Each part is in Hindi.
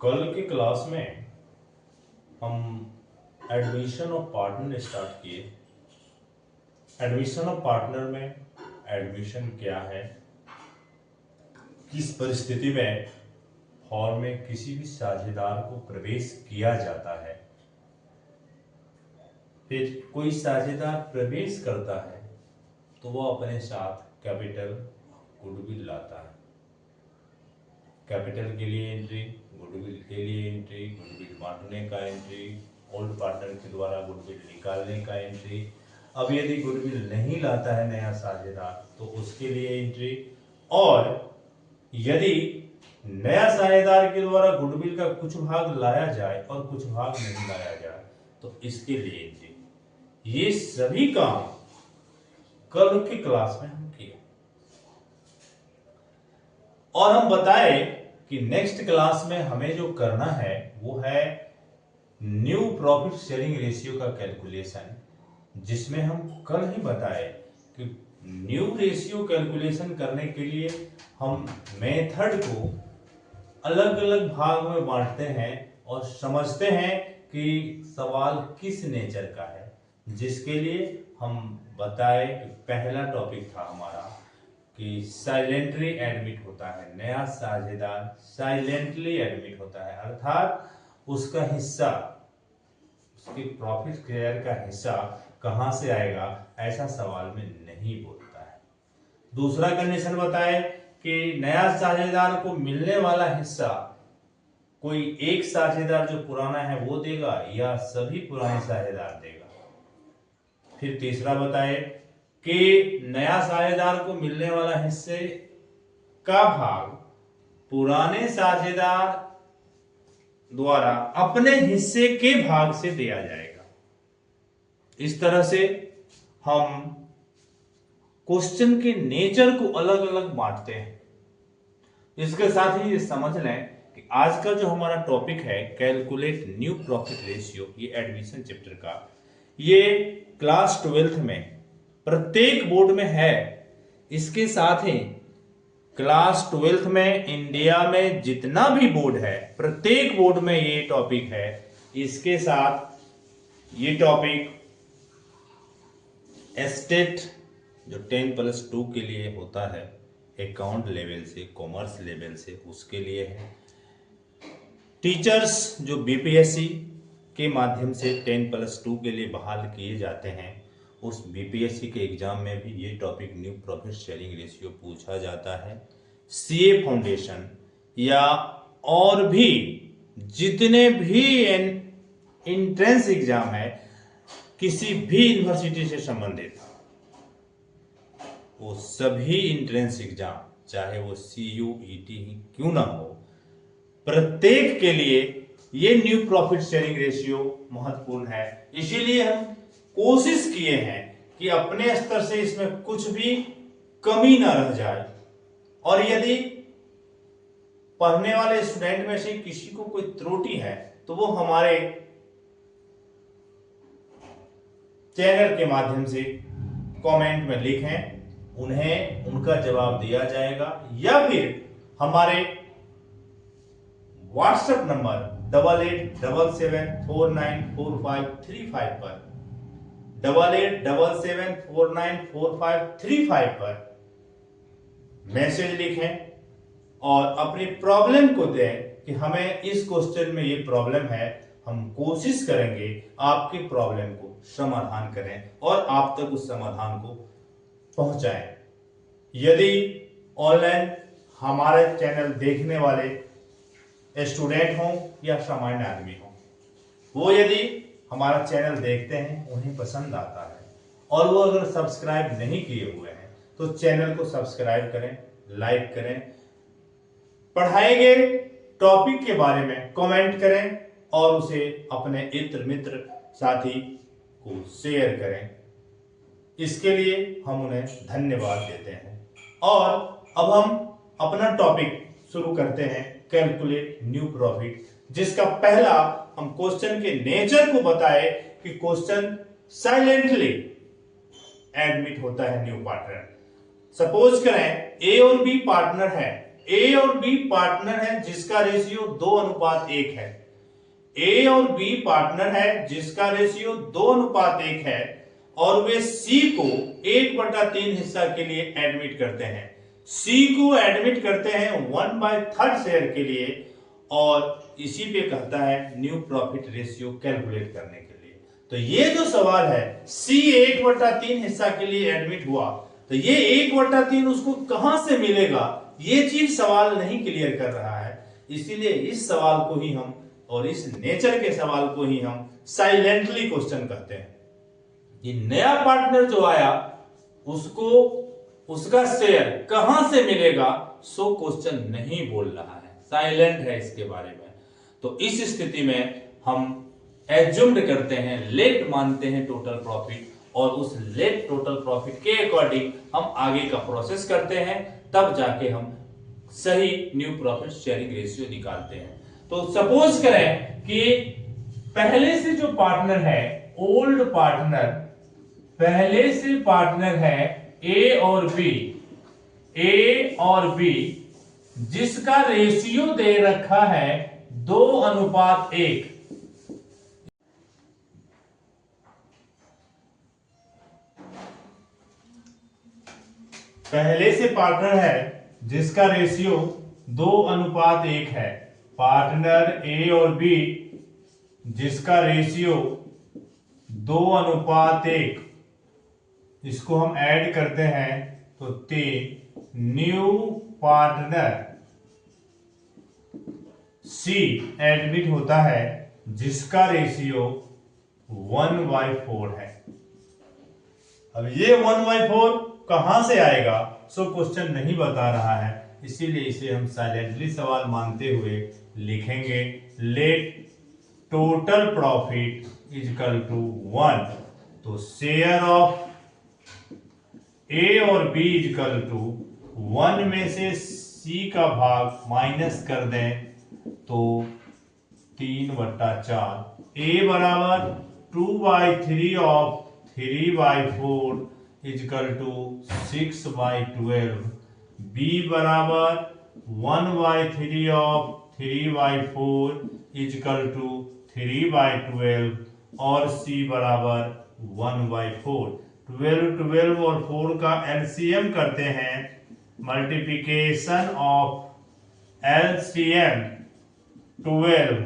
कल की क्लास में हम एडमिशन ऑफ पार्टनर स्टार्ट किए। एडमिशन ऑफ पार्टनर में एडमिशन क्या है, किस परिस्थिति में हॉल में किसी भी साझेदार को प्रवेश किया जाता है। फिर कोई साझेदार प्रवेश करता है तो वो अपने साथ कैपिटल गुडविल लाता है। कैपिटल के लिए एंट्री, गुडविल के लिए एंट्री, गुडविल बांटने का एंट्री, ओल्ड पार्टनर के द्वारा गुडविल निकालने का एंट्री। अब यदि गुडविल नहीं लाता है नया साझेदार तो उसके लिए एंट्री, और यदि नया साझेदार के द्वारा गुडविल का कुछ भाग लाया जाए और कुछ भाग नहीं लाया जाए तो इसके लिए एंट्री। ये सभी काम कल की क्लास में हम किए और हम बताए कि नेक्स्ट क्लास में हमें जो करना है वो है न्यू प्रॉफिट शेयरिंग रेशियो का कैलकुलेशन, जिसमें हम कल ही बताए कि न्यू रेशियो कैलकुलेशन करने के लिए हम मेथड को अलग अलग भाग में बांटते हैं और समझते हैं कि सवाल किस नेचर का है। जिसके लिए हम बताए कि पहला टॉपिक था हमारा कि साइलेंटली एडमिट होता है, नया साझेदार साइलेंटली एडमिट होता है, अर्थात उसका हिस्सा, उसकी प्रॉफिट शेयर का हिस्सा कहां से आएगा ऐसा सवाल में नहीं बोलता है। दूसरा कंडीशन बताए कि नया साझेदार को मिलने वाला हिस्सा कोई एक साझेदार जो पुराना है वो देगा या सभी पुराने साझेदार देगा। फिर तीसरा बताए कि नया साझेदार को मिलने वाला हिस्से का भाग पुराने साझेदार द्वारा अपने हिस्से के भाग से दिया जाएगा। इस तरह से हम क्वेश्चन के नेचर को अलग अलग बांटते हैं। इसके साथ ही ये समझ लें कि आज का जो हमारा टॉपिक है कैलकुलेट न्यू प्रॉफिट रेशियो, ये एडमिशन चैप्टर का, ये क्लास 12th में प्रत्येक बोर्ड में है। इसके साथ ही क्लास 12th में इंडिया में जितना भी बोर्ड है प्रत्येक बोर्ड में ये टॉपिक है। इसके साथ ये टॉपिक स्टेट जो 10+2 के लिए होता है, अकाउंट लेवल से, कॉमर्स लेवल से, उसके लिए है। टीचर्स जो बीपीएससी के माध्यम से 10+2 के लिए बहाल किए जाते हैं, उस बीपीएससी के एग्जाम में भी ये topic new profit sharing ratio पूछा जाता है। सीए फाउंडेशन या और भी जितने भी एंट्रेंस एग्जाम है किसी भी यूनिवर्सिटी से संबंधित, वो सभी एंट्रेंस एग्जाम चाहे वो CUET ही क्यों ना हो, प्रत्येक के लिए ये न्यू प्रॉफिट शेयरिंग रेशियो महत्वपूर्ण है। इसीलिए हम कोशिश किए हैं कि अपने स्तर से इसमें कुछ भी कमी ना रह जाए, और यदि पढ़ने वाले स्टूडेंट में से किसी को कोई त्रुटि है तो वो हमारे चैनल के माध्यम से कमेंट में लिखें, उन्हें उनका जवाब दिया जाएगा, या फिर हमारे व्हाट्सएप नंबर 8877494535 पर 8877494535 पर मैसेज लिखें और अपनी प्रॉब्लम को दें कि हमें इस क्वेश्चन में ये प्रॉब्लम है। हम कोशिश करेंगे आपकी प्रॉब्लम को समाधान करें और आप तक उस समाधान को पहुंचाएं। यदि ऑनलाइन हमारे चैनल देखने वाले स्टूडेंट हों या सामान्य आदमी हों, वो यदि हमारा चैनल देखते हैं, उन्हें पसंद आता है और वो अगर सब्सक्राइब नहीं किए हुए हैं तो चैनल को सब्सक्राइब करें, लाइक करें, पढ़ाए गए टॉपिक के बारे में कमेंट करें और उसे अपने इत्र मित्र साथी को शेयर करें। इसके लिए हम उन्हें धन्यवाद देते हैं। और अब हम अपना टॉपिक शुरू करते हैं कैलकुलेट न्यू प्रॉफिट, जिसका पहला हम क्वेश्चन के नेचर को बताए कि क्वेश्चन साइलेंटली एडमिट होता है न्यू पार्टनर। सपोज करें ए और बी पार्टनर है, ए और बी पार्टनर है जिसका रेशियो 2:1 है। ए और बी पार्टनर है जिसका रेशियो 2:1 है और वे सी को 1/3 हिस्सा के लिए एडमिट करते हैं। सी को एडमिट करते हैं 1/3 शेयर के लिए और इसी पे कहता है न्यू प्रॉफिट रेशियो कैलकुलेट करने के लिए। तो ये जो सवाल है, सी 1/3 हिस्सा के लिए एडमिट हुआ, तो ये 1/3 उसको कहां से मिलेगा, ये चीज सवाल नहीं क्लियर कर रहा है। इसीलिए इस सवाल को ही हम और इस नेचर के सवाल को ही हम साइलेंटली क्वेश्चन कहते हैं। ये नया पार्टनर जो आया उसको उसका शेयर कहां से मिलेगा, सो क्वेश्चन नहीं बोल रहा है, साइलेंट है इसके बारे में। तो इस स्थिति में हम एज्यूम्ड करते हैं, लेट मानते हैं टोटल प्रॉफिट और उस लेट टोटल प्रॉफिट के अकॉर्डिंग हम आगे का प्रोसेस करते हैं, तब जाके हम सही न्यू प्रॉफिट शेयरिंग रेशियो निकालते हैं। तो सपोज करें कि पहले से जो पार्टनर है, ओल्ड पार्टनर, पहले से पार्टनर है ए और बी, जिसका रेशियो दे रखा है 2:1। पहले से पार्टनर है जिसका रेशियो 2:1 है। पार्टनर ए और बी जिसका रेशियो 2:1, इसको हम ऐड करते हैं तो 3। न्यू पार्टनर सी एडमिट होता है जिसका रेशियो 1/4 है। अब ये 1/4 कहां से आएगा, सो क्वेश्चन नहीं बता रहा है, इसीलिए इसे हम साइलेंटली सवाल मानते हुए लिखेंगे let total profit equal to 1। तो शेयर ऑफ ए और बी इक्वल टू 1 में से सी का भाग माइनस कर दें तो 3/4। ए बराबर 2/3 ऑफ 3/4 इक्वल टू 6/12। बी बराबर 1/3 ऑफ 3/4 इक्वल टू 3/12 और सी बराबर 1/4। 12 और 4 का एलसीएम करते हैं, मल्टीप्लिकेशन ऑफ एलसीएम 12,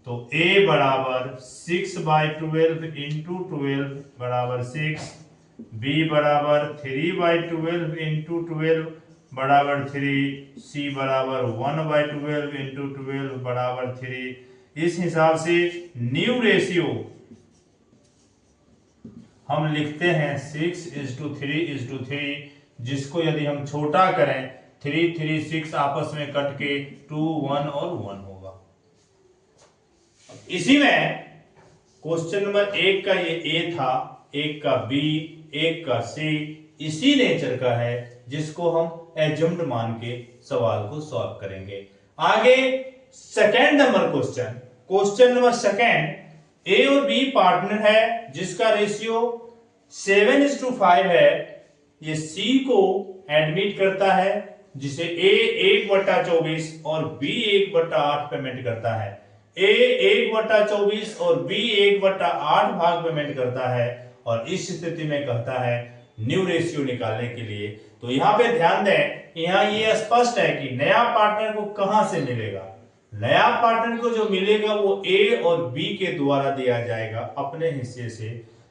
तो a बराबर 6/12 इंटू 12 बराबर 6, b बराबर 3/12 इंटू 12 बराबर 3, c बराबर 1/12 इंटू 12 बराबर 3। इस हिसाब से न्यू रेशियो हम लिखते हैं 6:3:3, जिसको यदि हम छोटा करें 3, 3, 6 आपस में कट के 2, 1 और 1 होगा। इसी में क्वेश्चन नंबर 1 का ये ए था, 1 का बी, 1 का सी, इसी नेचर का है जिसको हम एज्यूम्ड मान के सवाल को सॉल्व करेंगे। आगे second number question number second, A और बी पार्टनर है जिसका रेशियो 7:5 है। ये सी को एडमिट करता है जिसे ए 1/24 और बी 1/8 पेमेंट करता है। ए 1/24 और बी 1/8 भाग पेमेंट करता है और इस स्थिति में कहता है न्यू रेशियो निकालने के लिए। तो यहां पे ध्यान दें, यहां ये स्पष्ट है कि नया पार्टनर को कहां से मिलेगा। नया पार्टनर को जो मिलेगा वो ए और बी के द्वारा दिया जाएगा अपने हिस्से से।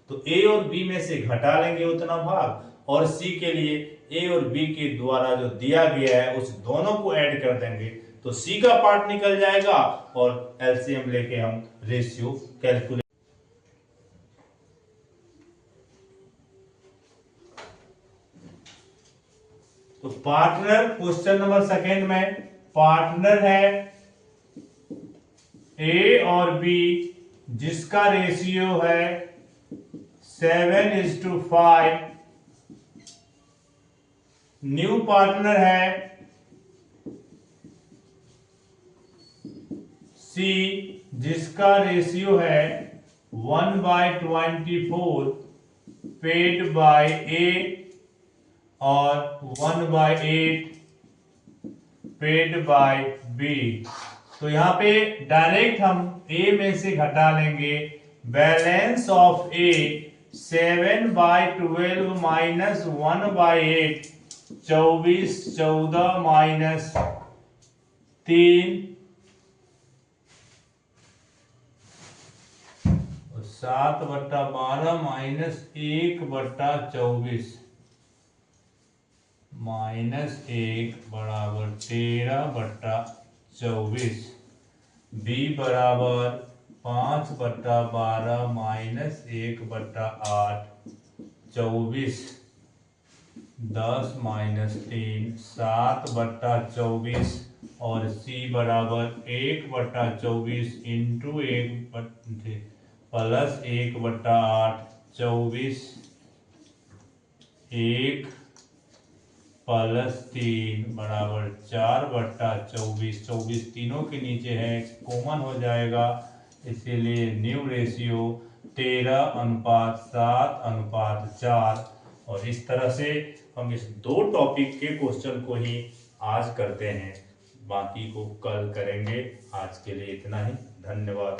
तो ए और बी में से घटा लेंगे उतना भाग और सी के लिए ए और बी के द्वारा जो दिया गया है उस दोनों को ऐड कर देंगे तो सी का पार्ट निकल जाएगा और एलसीएम लेके हम रेशियो कैलकुलेट। तो पार्टनर क्वेश्चन नंबर सेकेंड में पार्टनर है ए और बी जिसका रेशियो है 7:5। न्यू पार्टनर है सी जिसका रेशियो है 1/24 पेड बाय ए और 1/8 पेड बाय बी। तो यहाँ पे डायरेक्ट हम ए में से घटा लेंगे। Balance of A 7/12 minus 1/8, 24, 14 minus 3, 7/12 minus 1/24 minus 1 बराबर 13/24। बी बराबर 5/12 माइनस 1/8, 24, 10 माइनस 3, 7/24 और सी बराबर 1/24 इंटू 1 प्लस 1/8, 24, 1 प्लस 3 बराबर 4/24। 24 तीनों के नीचे है, कॉमन हो जाएगा, इसीलिए न्यू रेशियो 13:7:4। और इस तरह से हम इस 2 टॉपिक के क्वेश्चन को ही आज करते हैं, बाकी को कल करेंगे। आज के लिए इतना ही, धन्यवाद।